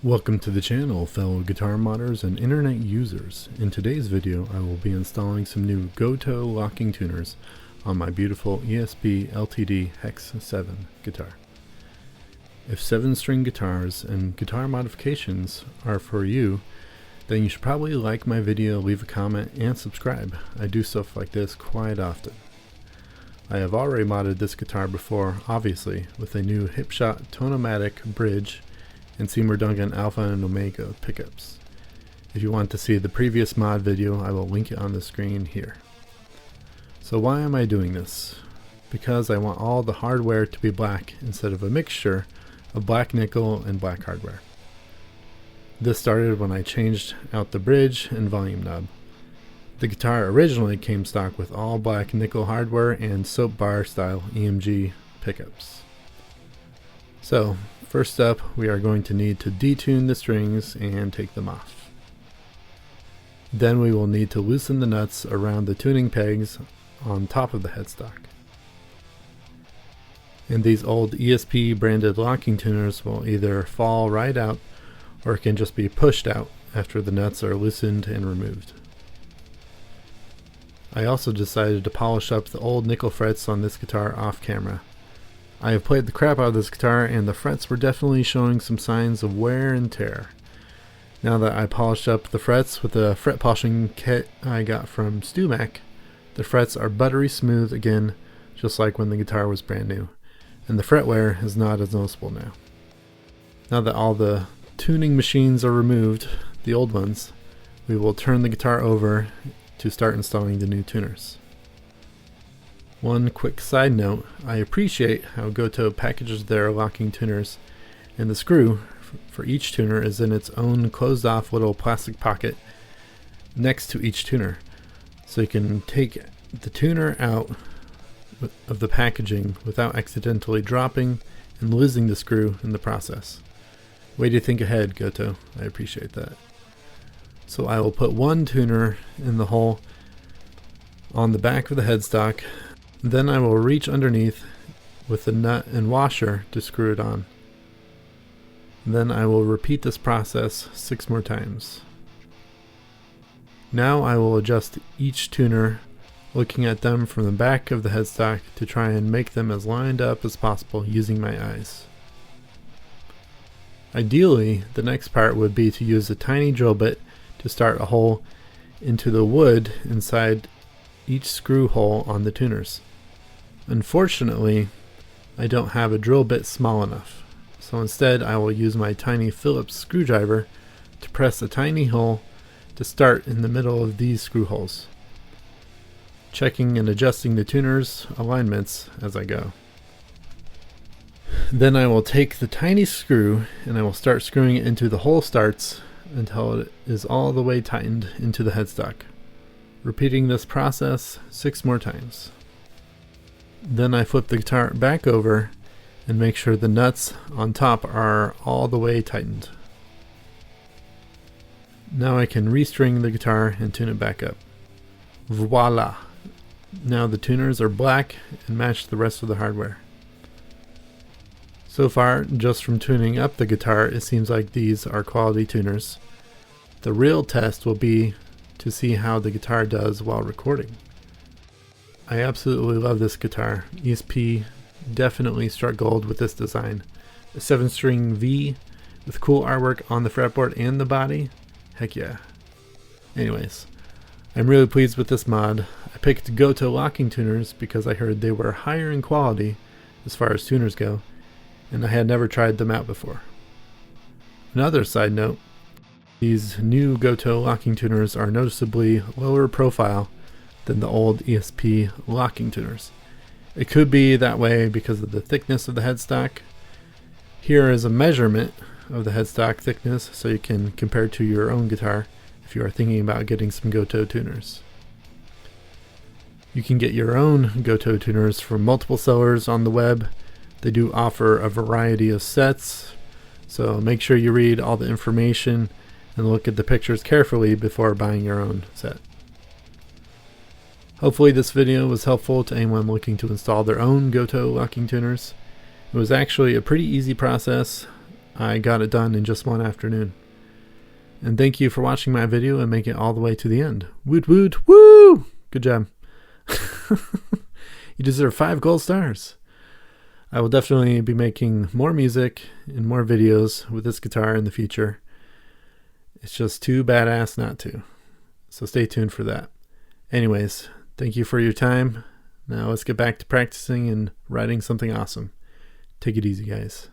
Welcome to the channel, fellow guitar modders and internet users. In today's video I will be installing some new Gotoh Locking tuners on my beautiful ESP LTD Hex-7 guitar. If 7-string guitars and guitar modifications are for you, then you should probably like my video, leave a comment, and subscribe. I do stuff like this quite often. I have already modded this guitar before, obviously, with a new Hipshot Tonomatic bridge and Seymour Duncan Alpha and Omega pickups. If you want to see the previous mod video, I will link it on the screen here. So why am I doing this? Because I want all the hardware to be black instead of a mixture of black nickel and black hardware. This started when I changed out the bridge and volume knob. The guitar originally came stock with all black nickel hardware and soap bar style EMG pickups. So first up, we are going to need to detune the strings and take them off. Then we will need to loosen the nuts around the tuning pegs on top of the headstock. And these old ESP branded locking tuners will either fall right out or it can just be pushed out after the nuts are loosened and removed. I also decided to polish up the old nickel frets on this guitar off camera. I have played the crap out of this guitar and the frets were definitely showing some signs of wear and tear. Now that I polished up the frets with a fret polishing kit I got from Stewmac, the frets are buttery smooth again, just like when the guitar was brand new, and the fret wear is not as noticeable now. Now that all the tuning machines are removed, the old ones, we will turn the guitar over to start installing the new tuners. One quick side note, I appreciate how Gotoh packages their locking tuners, and the screw for each tuner is in its own closed off little plastic pocket next to each tuner, so you can take the tuner out of the packaging without accidentally dropping and losing the screw in the process. Way to think ahead, Gotoh. I appreciate that. So I will put one tuner in the hole on the back of the headstock. Then I will reach underneath with the nut and washer to screw it on. Then I will repeat this process 6 more times. Now I will adjust each tuner, looking at them from the back of the headstock to try and make them as lined up as possible using my eyes. Ideally, the next part would be to use a tiny drill bit to start a hole into the wood inside each screw hole on the tuners. Unfortunately, I don't have a drill bit small enough, so instead I will use my tiny Phillips screwdriver to press a tiny hole to start in the middle of these screw holes, checking and adjusting the tuners' alignments as I go. Then I will take the tiny screw and I will start screwing it into the hole starts until it is all the way tightened into the headstock, repeating this process 6 more times. Then I flip the guitar back over and make sure the nuts on top are all the way tightened. Now I can restring the guitar and tune it back up. Voila! Now the tuners are black and match the rest of the hardware. So far, just from tuning up the guitar, it seems like these are quality tuners. The real test will be to see how the guitar does while recording. I absolutely love this guitar. ESP definitely struck gold with this design. A 7-string V with cool artwork on the fretboard and the body. Heck yeah. Anyways, I'm really pleased with this mod. I picked Gotoh Locking tuners because I heard they were higher in quality as far as tuners go, and I had never tried them out before. Another side note, these new Gotoh Locking tuners are noticeably lower profile than the old ESP locking tuners. It could be that way because of the thickness of the headstock. Here is a measurement of the headstock thickness so you can compare to your own guitar if you are thinking about getting some Gotoh tuners. You can get your own Gotoh tuners from multiple sellers on the web. They do offer a variety of sets, so make sure you read all the information and look at the pictures carefully before buying your own set. Hopefully this video was helpful to anyone looking to install their own Gotoh Locking tuners. It was actually a pretty easy process. I got it done in just one afternoon. And thank you for watching my video and making it all the way to the end. Woot woot woo! Good job. You deserve 5 gold stars. I will definitely be making more music and more videos with this guitar in the future. It's just too badass not to. So stay tuned for that. Anyways, thank you for your time. Now let's get back to practicing and writing something awesome. Take it easy, guys.